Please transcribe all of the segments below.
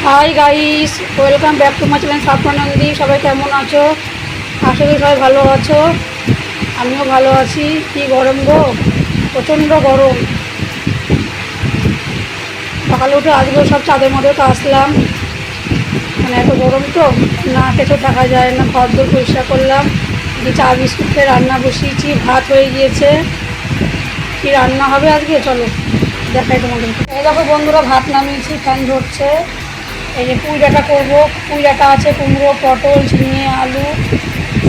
High guys, welcome back to my channel Safanandi. সবাই কেমন আছো? আশা করি সবাই ভালো আছো। আমিও ভালো আছি। কি গরম গো, প্রচণ্ড গরম। সকালে উঠে আজকেও সব চাঁদের মধ্যে তো আসলাম, মানে এত গরম তো না খেতে থাকা যায় না। ঘর দোর পরিষ্কার করলাম, দিয়ে চা বিস্কুট খেয়ে রান্না বসিয়েছি। ভাত হয়ে গিয়েছে। কি রান্না হবে আজকে চলো দেখাই তোমাদের। এই দেখো বন্ধুরা, ভাত নামিয়েছি, ফ্যান ধরছে। এই যে পুঁই ডাঁটা করবো, পুঁই ডাঁটা আছে, কুমড়ো, পটল, ঝিঙে, আলু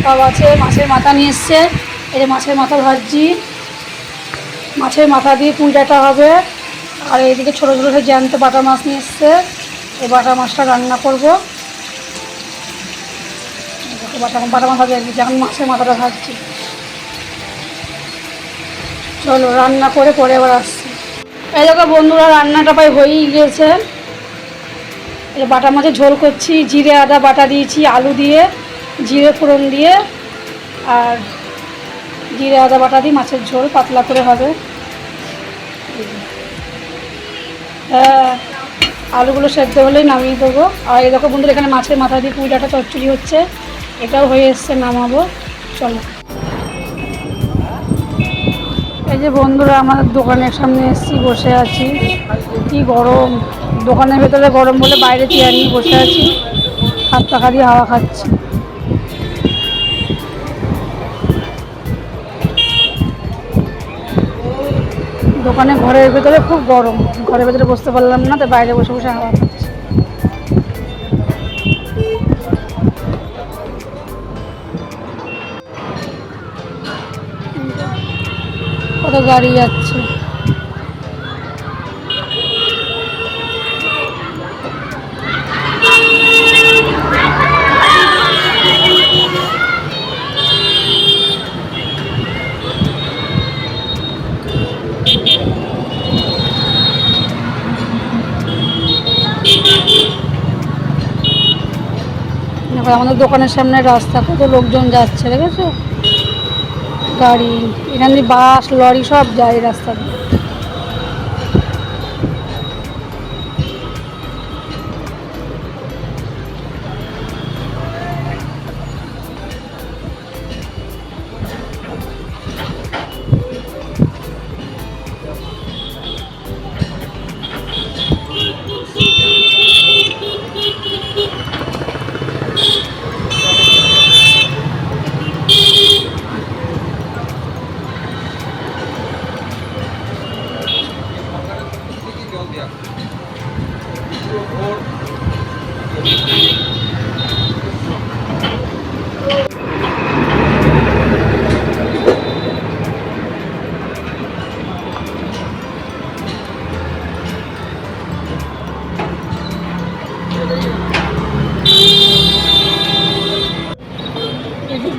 সব আছে। মাছের মাথা নিয়ে এসছে, এই যে মাছের মাথা ভাজছি। মাছের মাথা দিয়ে পুঁই ডাঁটা হবে। আর এইদিকে ছোটো ছোটো জ্যান্ত বাটা মাছ নিয়ে এসছে, এই বাটা মাছটা রান্না করবো। বাটা মাছ ভাজা এখন মাছের মাথাটা ভাজছি। চলো রান্না করে পরে আবার আসছি। এই দেখো বন্ধুরা, রান্নাটা প্রায় হয়েই গিয়েছে। এই বাটা মাছের ঝোল করছি, জিরে আদা বাটা দিয়েছি, আলু দিয়ে জিরে ফোড়ন দিয়ে আর জিরে আদা বাটা দিয়ে মাছের ঝোল পাতলা করে হবে। হ্যাঁ, আলুগুলো সেদ্ধ হলেই নামিয়ে দেবো। আর এই দেখো বন্ধুরা, এখানে মাছের মাথা দিয়ে পুঁই ডাঁটা চচ্চড়ি হচ্ছে, এটাও হয়ে এসছে, নামাবো। চলো। এই যে বন্ধুরা, আমাদের দোকানের সামনে এসেছি, বসে আছি। কি গরম, দোকানের ভেতরে গরম বলে বাইরে চেয়ার নিয়ে বসে আছি, হাত পাখা দিয়ে হাওয়া খাচ্ছি। দোকানে ঘরের ভেতরে খুব গরম, ঘরের ভেতরে বসতে পারলাম না, তো বাইরে বসে বসে হাওয়া খাচ্ছি। কত গাড়ি যাচ্ছে। আমাদের দোকানের সামনে রাস্তা, কত লোকজন যাচ্ছে, দেখেছো? গাড়ি, এখান দিয়ে বাস লরি সব যায় রাস্তা দিয়ে।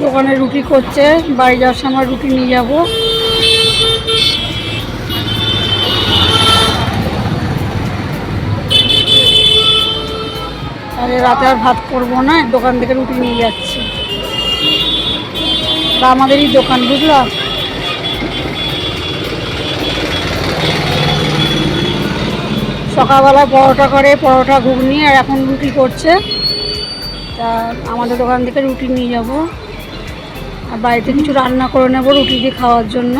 দোকানে রুটি করছে, বাড়ি যাওয়ার সময় রুটি নিয়ে যাব। আর রাতে আর ভাত করবো না, দোকান থেকে রুটি নিয়ে যাচ্ছি। আমাদেরই দোকান, বুঝলা? সকালবেলায় পরোটা করে, পরোটা ঘুগনি, আর এখন রুটি করছে। তা আমাদের দোকান থেকে রুটি নিয়ে যাব, আর বাড়িতে কিছু রান্না করে নেবো রুটি দিয়ে খাওয়ার জন্য।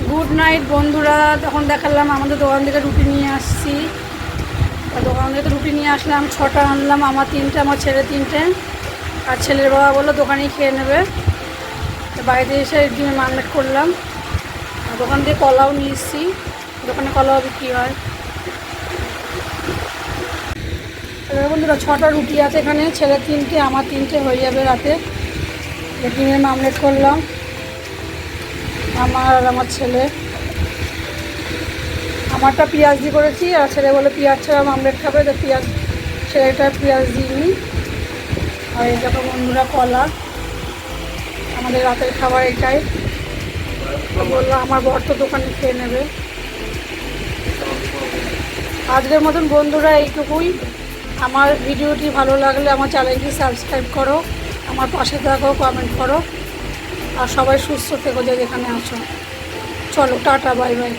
গুড নাইট বন্ধুরা, তখন দেখালাম আমাদের দোকান থেকে রুটি নিয়ে আসছি। দোকান থেকে রুটি নিয়ে আসলাম, 6টা আনলাম, আমার 3টে, আমার ছেলে 3টে, আর ছেলের বাবা বললো দোকানেই খেয়ে নেবে। তো বাড়িতে এসে ডিমের মামলেট করলাম। আর দোকান থেকে কলাও নিয়ে এসেছি, দোকানে কলাও বিক্রি হয়। বন্ধুরা 6টা রুটি আছে এখানে, ছেলে 3টে, আমার 3টে হয়ে যাবে রাতে। ডিমের মামলেট করলাম আমার আর আমার ছেলে। আমারটা পেঁয়াজ দিয়ে করেছি, আর ছেলে বলে পেঁয়াজ ছাড়া মামলেট খাবে, তো পেঁয়াজ, ছেলেটা পেঁয়াজ দিইনি। আর এই দেখো বন্ধুরা কলা, আমাদের রাতের খাবার এটাই। বললো আমার বর তো দোকানে খেয়ে নেবে। আজকের মতন বন্ধুরা এইটুকুই। আমার ভিডিওটি ভালো লাগলে আমার চ্যানেলটি সাবস্ক্রাইব করো, আমার পাশে থাকো, কমেন্ট করো, আর সবাই সুস্থ থেকো যে যেখানে আছো। চলো টাটা, বাই বাই।